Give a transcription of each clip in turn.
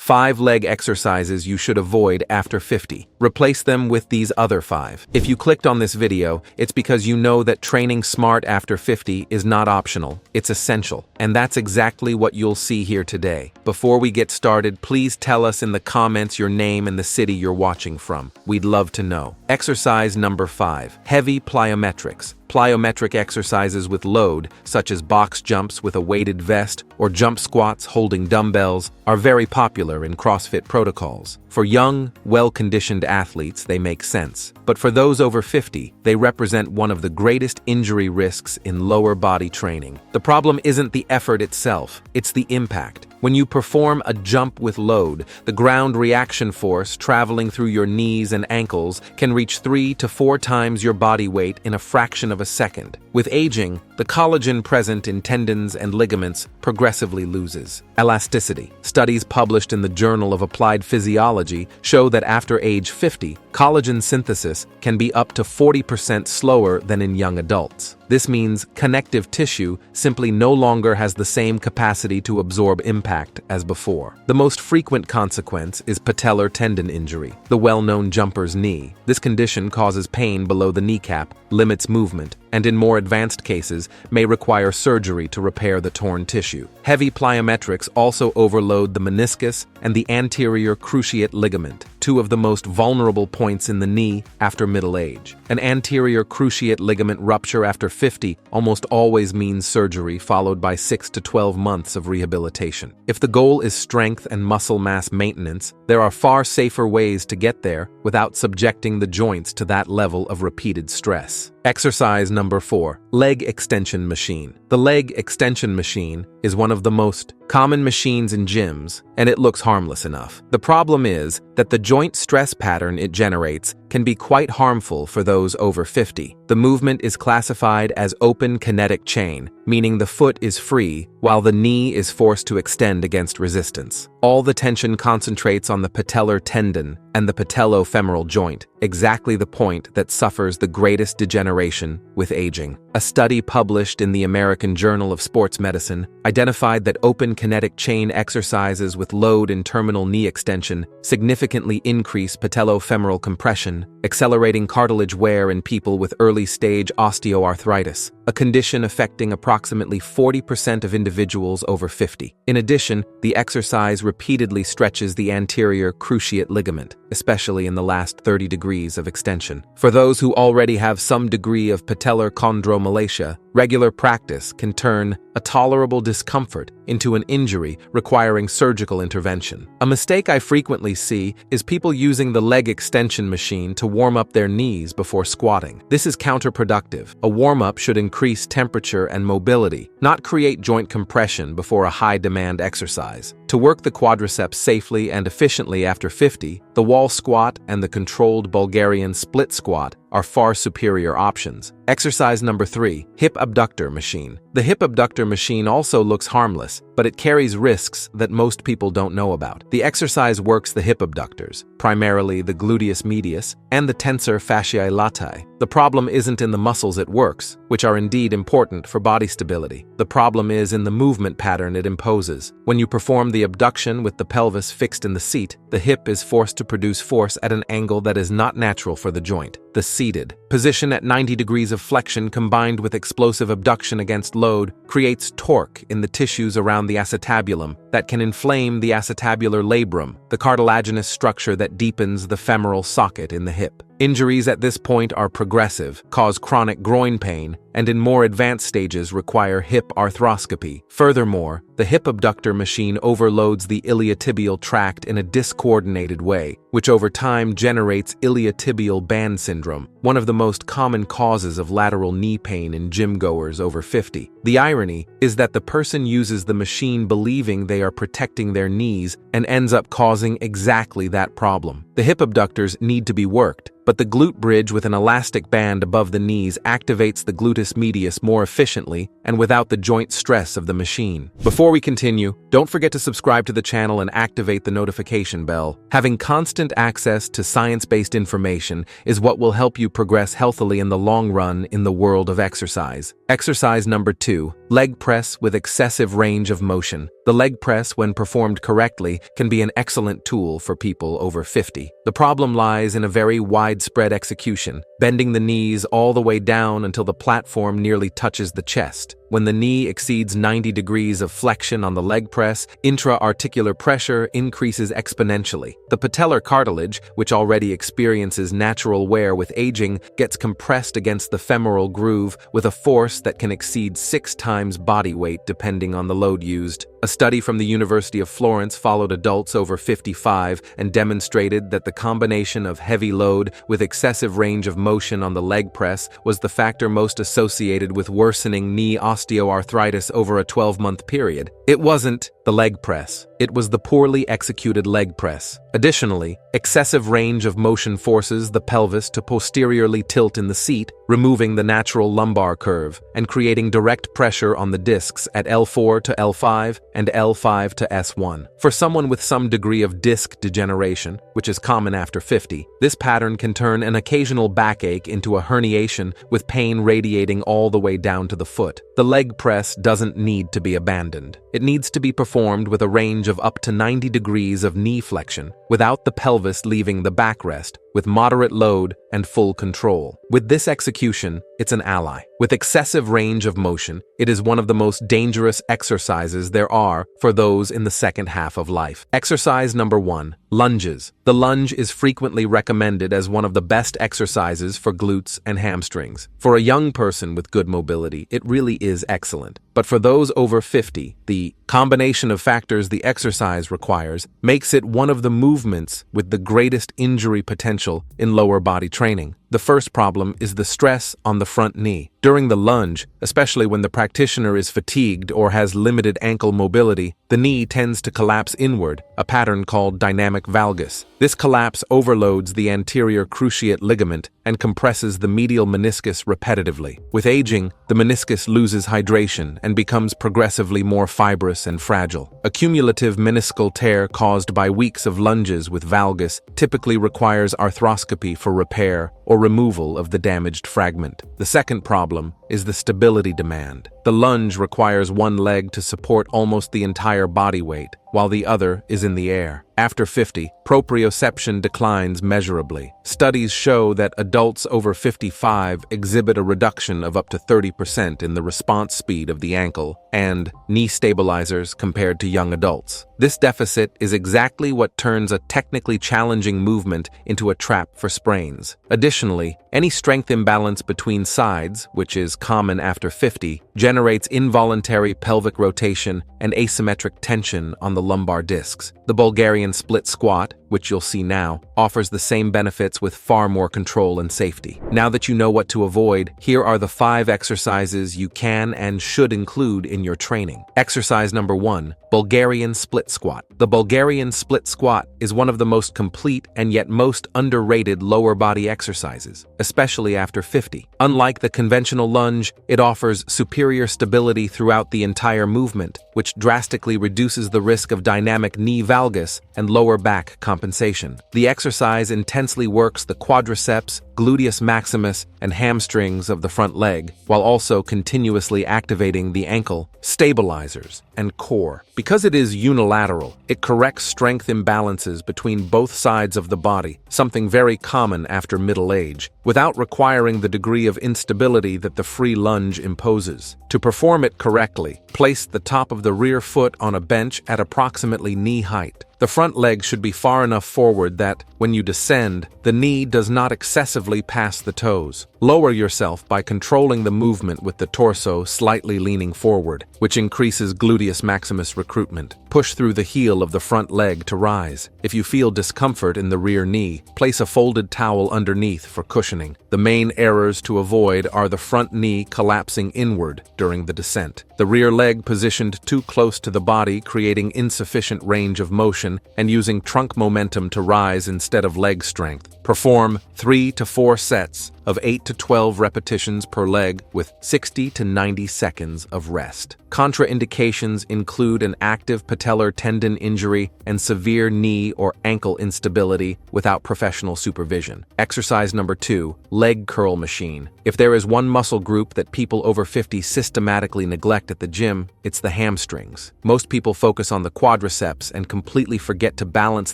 5 leg exercises you should avoid after 50. Replace them with these other 5. If you clicked on this video, it's because you know that training smart after 50 is not optional, it's essential. And that's exactly what you'll see here today. Before we get started, please tell us in the comments your name and the city you're watching from. We'd love to know. Exercise number 5. Heavy plyometrics. Plyometric exercises with load, such as box jumps with a weighted vest or jump squats holding dumbbells, are very popular in CrossFit protocols. For young, well-conditioned athletes, they make sense. But for those over 50, they represent one of the greatest injury risks in lower body training. The problem isn't the effort itself, it's the impact. When you perform a jump with load, the ground reaction force traveling through your knees and ankles can reach 3 to 4 times your body weight in a fraction of a second. With aging, the collagen present in tendons and ligaments progressively loses elasticity. Studies published in the Journal of Applied Physiology show that after age 50, collagen synthesis can be up to 40% slower than in young adults. This means connective tissue simply no longer has the same capacity to absorb impact as before. The most frequent consequence is patellar tendon injury, the well-known jumper's knee. This condition causes pain below the kneecap, limits movement, and in more advanced cases may require surgery to repair the torn tissue. Heavy plyometrics also overload the meniscus and the anterior cruciate ligament, two of the most vulnerable points in the knee after middle age. An anterior cruciate ligament rupture after 50 almost always means surgery followed by 6 to 12 months of rehabilitation. If the goal is strength and muscle mass maintenance, there are far safer ways to get there without subjecting the joints to that level of repeated stress. Exercise number 4. Leg extension machine. The leg extension machine is one of the most common machines in gyms, and it looks harmless enough. The problem is that the joint stress pattern it generates can be quite harmful for those over 50. The movement is classified as open kinetic chain, meaning the foot is free while the knee is forced to extend against resistance. All the tension concentrates on the patellar tendon and the patellofemoral joint, exactly the point that suffers the greatest degeneration with aging. A study published in the American Journal of Sports Medicine identified that open kinetic chain exercises with load and terminal knee extension significantly increase patellofemoral compression, accelerating cartilage wear in people with early-stage osteoarthritis, a condition affecting approximately 40% of individuals over 50. In addition, the exercise repeatedly stretches the anterior cruciate ligament, especially in the last 30 degrees of extension. For those who already have some degree of patellar chondromalacia, regular practice can turn a tolerable discomfort into an injury requiring surgical intervention. A mistake I frequently see is people using the leg extension machine to warm up their knees before squatting. This is counterproductive. A warm-up should increase temperature and mobility, not create joint compression before a high-demand exercise. To work the quadriceps safely and efficiently after 50, the wall squat and the controlled Bulgarian split squat are far superior options. Exercise number 3. Hip abductor machine. The hip abductor machine also looks harmless, but it carries risks that most people don't know about. The exercise works the hip abductors, primarily the gluteus medius and the tensor fasciae latae. The problem isn't in the muscles it works, which are indeed important for body stability. The problem is in the movement pattern it imposes. When you perform the abduction with the pelvis fixed in the seat, the hip is forced to produce force at an angle that is not natural for the joint. The seated position at 90 degrees of flexion combined with explosive abduction against load creates torque in the tissues around the acetabulum that can inflame the acetabular labrum, the cartilaginous structure that deepens the femoral socket in the hip. Injuries at this point are progressive, cause chronic groin pain, and in more advanced stages require hip arthroscopy. Furthermore, the hip abductor machine overloads the iliotibial tract in a discoordinated way, which over time generates iliotibial band syndrome, one of the most common causes of lateral knee pain in gym goers over 50. The irony is that the person uses the machine believing they are protecting their knees and ends up causing exactly that problem. The hip abductors need to be worked, but the glute bridge with an elastic band above the knees activates the gluteus medius more efficiently and without the joint stress of the machine. Before we continue, don't forget to subscribe to the channel and activate the notification bell. Having constant access to science-based information is what will help you progress healthily in the long run in the world of exercise. Exercise number 2. Leg press with excessive range of motion. The leg press, when performed correctly, can be an excellent tool for people over 50. The problem lies in a very widespread execution, bending the knees all the way down until the platform nearly touches the chest. When the knee exceeds 90 degrees of flexion on the leg press, intra-articular pressure increases exponentially. The patellar cartilage, which already experiences natural wear with aging, gets compressed against the femoral groove with a force that can exceed 6 times body weight depending on the load used. A study from the University of Florence followed adults over 55 and demonstrated that the combination of heavy load with excessive range of motion on the leg press was the factor most associated with worsening knee osteoarthritis over a 12-month period. It wasn't the leg press. It was the poorly executed leg press. Additionally, excessive range of motion forces the pelvis to posteriorly tilt in the seat, removing the natural lumbar curve and creating direct pressure on the discs at L4 to L5 and L5 to S1. For someone with some degree of disc degeneration, which is common after 50, this pattern can turn an occasional backache into a herniation with pain radiating all the way down to the foot. The leg press doesn't need to be abandoned. It needs to be performed with a range of up to 90 degrees of knee flexion, without the pelvis leaving the backrest, with moderate load and full control. With this execution, it's an ally. With excessive range of motion, it is one of the most dangerous exercises there are for those in the second half of life. Exercise number 1, lunges. The lunge is frequently recommended as one of the best exercises for glutes and hamstrings. For a young person with good mobility, it really is excellent. But for those over 50, the combination of factors the exercise requires makes it one of the movements with the greatest injury potential in lower body training. The first problem is the stress on the front knee. During the lunge, especially when the practitioner is fatigued or has limited ankle mobility, the knee tends to collapse inward, a pattern called dynamic valgus. This collapse overloads the anterior cruciate ligament and compresses the medial meniscus repetitively. With aging, the meniscus loses hydration and becomes progressively more fibrous and fragile. A cumulative meniscal tear caused by weeks of lunges with valgus typically requires arthroscopy for repair or removal of the damaged fragment. The second problem is the stability demand. The lunge requires one leg to support almost the entire body weight, while the other is in the air. After 50, proprioception declines measurably. Studies show that adults over 55 exhibit a reduction of up to 30% in the response speed of the ankle and knee stabilizers compared to young adults. This deficit is exactly what turns a technically challenging movement into a trap for sprains. Additionally, any strength imbalance between sides, which is common after 50, generates involuntary pelvic rotation and asymmetric tension on the lumbar discs. The Bulgarian split squat, which you'll see now, offers the same benefits with far more control and safety. Now that you know what to avoid, here are the 5 exercises you can and should include in your training. Exercise number 1, Bulgarian split squat. The Bulgarian split squat is one of the most complete and yet most underrated lower body exercises, especially after 50. Unlike the conventional lunge, it offers superior stability throughout the entire movement, which drastically reduces the risk of dynamic knee valgus and lower back compensation. The exercise intensely works the quadriceps, gluteus maximus, and hamstrings of the front leg, while also continuously activating the ankle, stabilizers, and core. Because it is unilateral, it corrects strength imbalances between both sides of the body, something very common after middle age, without requiring the degree of instability that the free lunge imposes. To perform it correctly, place the top of the rear foot on a bench at approximately knee height. The front leg should be far enough forward that, when you descend, the knee does not excessively pass the toes. Lower yourself by controlling the movement with the torso slightly leaning forward, which increases gluteus maximus recruitment. Push through the heel of the front leg to rise. If you feel discomfort in the rear knee, place a folded towel underneath for cushioning. The main errors to avoid are the front knee collapsing inward during the descent, the rear leg positioned too close to the body creating insufficient range of motion, and using trunk momentum to rise instead of leg strength. Perform 3 to 4 sets of 8 to 12 repetitions per leg with 60 to 90 seconds of rest. Contraindications include an active patellar tendon injury and severe knee or ankle instability without professional supervision. Exercise number 2, leg curl machine. If there is one muscle group that people over 50 systematically neglect at the gym, it's the hamstrings. Most people focus on the quadriceps and completely forget to balance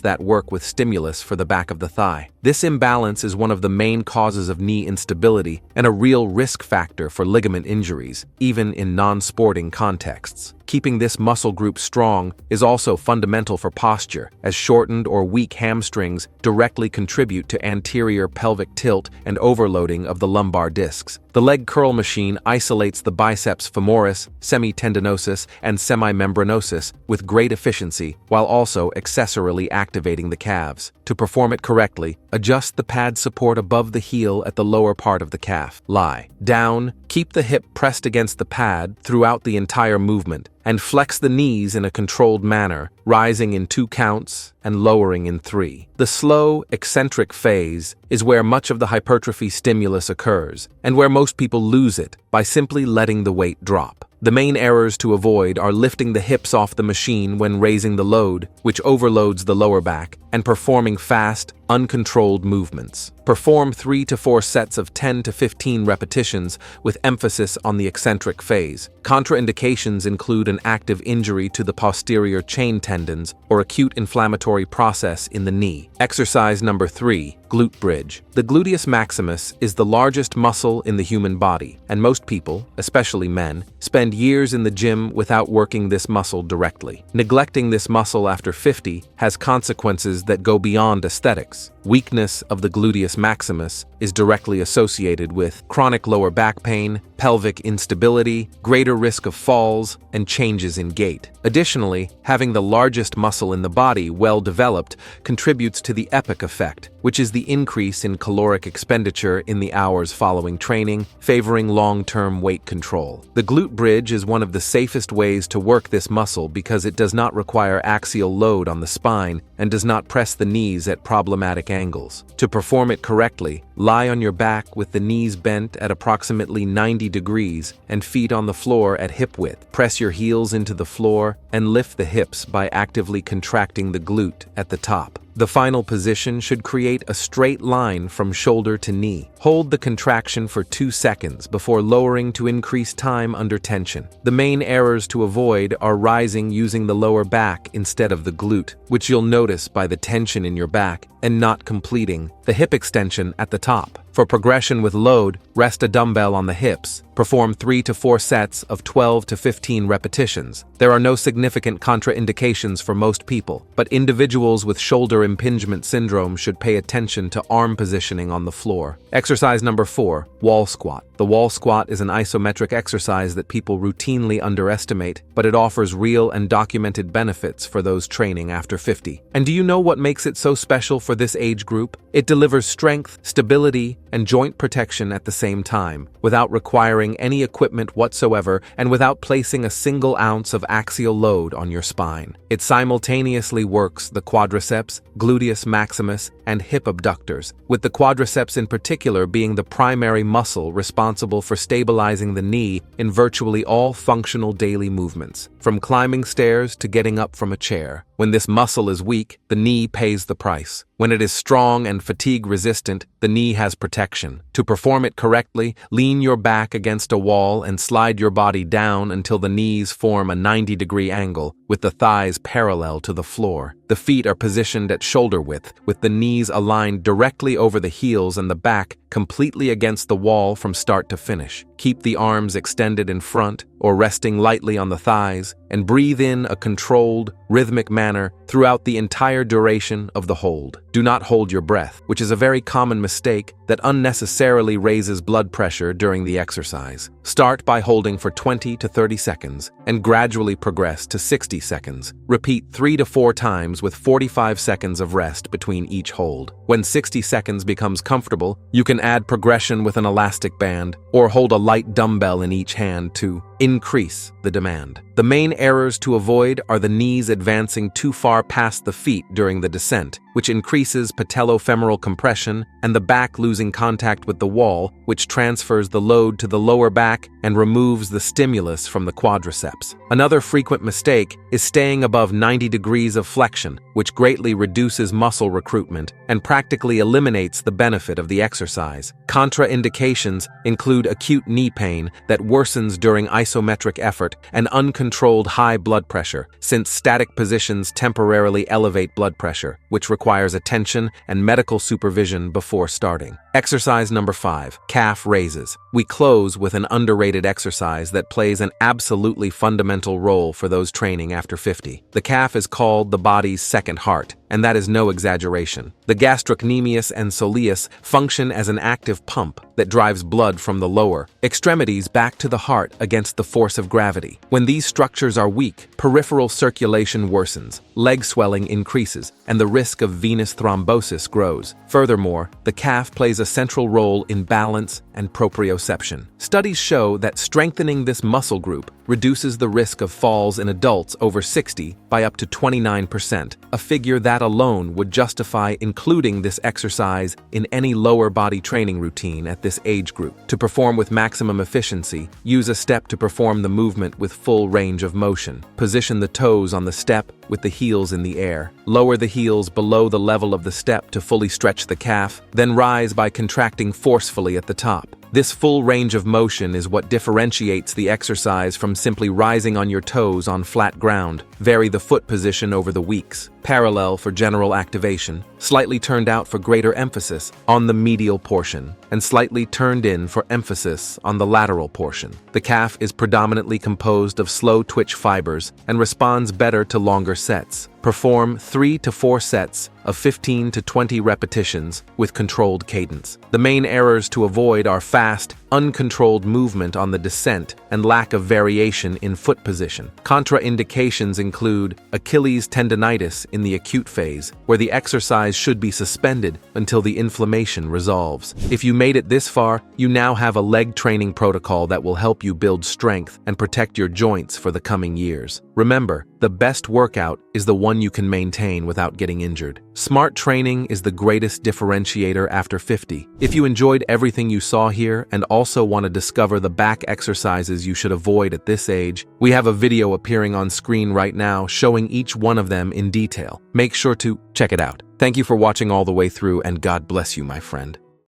that work with stimulus for the back of the thigh. This imbalance is one of the main causes of knee instability and a real risk factor for ligament injuries, even in non-sporting contexts. Keeping this muscle group strong is also fundamental for posture, as shortened or weak hamstrings directly contribute to anterior pelvic tilt and overloading of the lumbar discs. The leg curl machine isolates the biceps femoris, semitendinosus, and semimembranosus with great efficiency, while also accessorily activating the calves. To perform it correctly, adjust the pad support above the heel at the lower part of the calf. Lie down, keep the hip pressed against the pad throughout the entire movement, and flex the knees in a controlled manner, rising in 2 counts and lowering in 3. The slow, eccentric phase is where much of the hypertrophy stimulus occurs, and where most people lose it by simply letting the weight drop. The main errors to avoid are lifting the hips off the machine when raising the load, which overloads the lower back, and performing fast, uncontrolled movements. Perform 3 to 4 sets of 10 to 15 repetitions with emphasis on the eccentric phase. Contraindications include an active injury to the posterior chain tendons or acute inflammatory process in the knee. Exercise number 3, glute bridge. The gluteus maximus is the largest muscle in the human body, and most people, especially men, spend years in the gym without working this muscle directly. Neglecting this muscle after 50 has consequences that go beyond aesthetics. Weakness of the gluteus maximus is directly associated with chronic lower back pain, pelvic instability, greater risk of falls, and changes in gait. Additionally, having the largest muscle in the body well developed contributes to the EPIC effect, which is the increase in caloric expenditure in the hours following training, favoring long-term weight control. The glute bridge is one of the safest ways to work this muscle because it does not require axial load on the spine and does not press the knees at problematic angles. To perform it correctly, lie on your back with the knees bent at approximately 90 degrees and feet on the floor at hip width. Press your heels into the floor and lift the hips by actively contracting the glute at the top. The final position should create a straight line from shoulder to knee. Hold the contraction for 2 seconds before lowering to increase time under tension. The main errors to avoid are rising using the lower back instead of the glute, which you'll notice by the tension in your back, and not completing the hip extension at the top. For progression with load, rest a dumbbell on the hips. Perform 3 to 4 sets of 12 to 15 repetitions. There are no significant contraindications for most people, but individuals with shoulder impingement syndrome should pay attention to arm positioning on the floor. Exercise number 4, wall squat. The wall squat is an isometric exercise that people routinely underestimate, but it offers real and documented benefits for those training after 50. And do you know what makes it so special for this age group? It delivers strength, stability, and joint protection at the same time, without requiring any equipment whatsoever and without placing a single ounce of axial load on your spine. It simultaneously works the quadriceps, gluteus maximus, and hip abductors, with the quadriceps in particular being the primary muscle responsible for stabilizing the knee in virtually all functional daily movements, from climbing stairs to getting up from a chair. When this muscle is weak, the knee pays the price. When it is strong and fatigue-resistant, the knee has protection. To perform it correctly, lean your back against a wall and slide your body down until the knees form a 90-degree angle, with the thighs parallel to the floor. The feet are positioned at shoulder width, with the knees aligned directly over the heels and the back completely against the wall from start to finish. Keep the arms extended in front or resting lightly on the thighs, and breathe in a controlled, rhythmic manner throughout the entire duration of the hold. Do not hold your breath, which is a very common mistake that unnecessarily raises blood pressure during the exercise. Start by holding for 20 to 30 seconds and gradually progress to 60 seconds. Repeat 3 to 4 times with 45 seconds of rest between each hold. When 60 seconds becomes comfortable, you can add progression with an elastic band or hold a light dumbbell in each hand to increase the demand. The main errors to avoid are the knees advancing too far past the feet during the descent, which increases patellofemoral compression, and the back losing contact with the wall, which transfers the load to the lower back and removes the stimulus from the quadriceps. Another frequent mistake is staying above 90 degrees of flexion, which greatly reduces muscle recruitment and practically eliminates the benefit of the exercise. Contraindications include acute knee pain that worsens during isometric effort and uncontrolled high blood pressure, since static positions temporarily elevate blood pressure, which requires attention and medical supervision before starting. Exercise number 5, calf raises. We close with an underrated exercise that plays an absolutely fundamental role for those training after 50. The calf is called the body's second heart, and that is no exaggeration. The gastrocnemius and soleus function as an active pump that drives blood from the lower extremities back to the heart against the force of gravity. When these structures are weak, peripheral circulation worsens, leg swelling increases, and the risk of venous thrombosis grows. Furthermore, the calf plays a central role in balance and proprioception. Studies show that strengthening this muscle group reduces the risk of falls in adults over 60 by up to 29%, a figure that alone would justify including this exercise in any lower body training routine at this age group. To perform with maximum efficiency, use a step to perform the movement with full range of motion. Position the toes on the step with the heels in the air. Lower the heels below the level of the step to fully stretch the calf, then rise by contracting forcefully at the top. This full range of motion is what differentiates the exercise from simply rising on your toes on flat ground. Vary the foot position over the weeks. Parallel for general activation, slightly turned out for greater emphasis on the medial portion, and slightly turned in for emphasis on the lateral portion. The calf is predominantly composed of slow twitch fibers and responds better to longer sets. Perform 3 to 4 sets of 15 to 20 repetitions with controlled cadence. The main errors to avoid are fast, uncontrolled movement on the descent and lack of variation in foot position. Contraindications include Achilles tendinitis in the acute phase, where the exercise should be suspended until the inflammation resolves. If you made it this far, you now have a leg training protocol that will help you build strength and protect your joints for the coming years. Remember, the best workout is the one you can maintain without getting injured. Smart training is the greatest differentiator after 50. If you enjoyed everything you saw here and also want to discover the back exercises you should avoid at this age, we have a video appearing on screen right now showing each one of them in detail. Make sure to check it out. Thank you for watching all the way through, and God bless you, my friend.